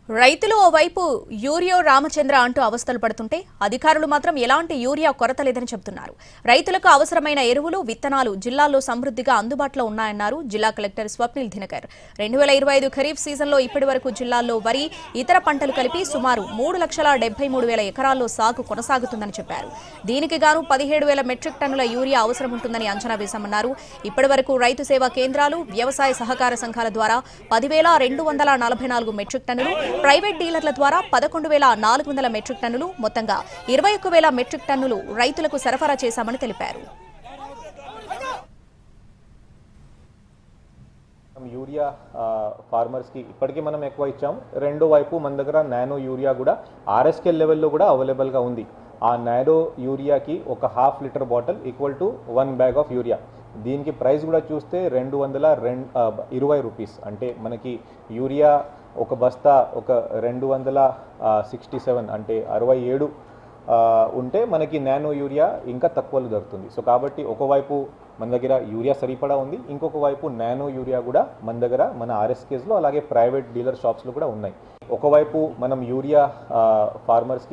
రైతులు ఓవైపు యూరియో రామచంద్ర అంటూ అవస్థలు పడుతుంటే అధికారులు మాత్రం ఎలాంటి యూరియా కొరత లేదని చెబుతున్నారు. రైతులకు అవసరమైన ఎరువులు, విత్తనాలు జిల్లాల్లో సమృద్ధిగా అందుబాటులో ఉన్నాయన్నారు జిల్లా కలెక్టర్ స్వప్నిల్ దినకర్. 2025 ఖరీఫ్ సీజన్లో ఇప్పటివరకు జిల్లాల్లో వరి, ఇతర పంటలు కలిపి సుమారు 3,73,000 ఎకరాల్లో సాగు కొనసాగుతుందని చెప్పారు. దీనికి గాను 17,000 మెట్రిక్ టన్నుల యూరియా అవసరం ఉంటుందని అంచనా వేశామన్నారు. ఇప్పటివరకు రైతు సేవా కేంద్రాలు, వ్యవసాయ సహకార సంఘాల ద్వారా 10,244 మెట్రిక్ టన్నులు, ప్రైవేట్ డీలర్ల ద్వారా 11,400 మెట్రిక్ టన్నులు, మొత్తంగా 21,000 మెట్రిక్ టన్నులు రైతులకు సరఫరా చేశామని తెలిపారు. యూరియా ఫార్మర్స్ కి ఇప్పటికీ మనం ఎక్కువ ఇచ్చాం. రెండో వైపు మన దగ్గర నానో యూరియా కూడా RSK లెవెల్లో కూడా అవైలబుల్ గా ఉంది. ఆ నానో యూరియాకి ఒక ½ litre bottle equal to 1 bag of urea. దీనికి ప్రైస్ కూడా చూస్తే 220 రూపీస్. అంటే మనకి యూరియా ఒక బస్తా ఒక 267 అంటే 67 ఉంటే మనకి నానో యూరియా ఇంకా తక్కువలో దొరుకుతుంది. సో కాబట్టి ఒకవైపు మన దగ్గర యూరియా సరిపడా ఉంది, ఇంకొక వైపు నానో యూరియా కూడా మన దగ్గర మన RSKస్లో అలాగే ప్రైవేట్ డీలర్ షాప్స్లో కూడా ఉన్నాయి. ఒకవైపు మనం యూరియా ఫార్మర్స్కి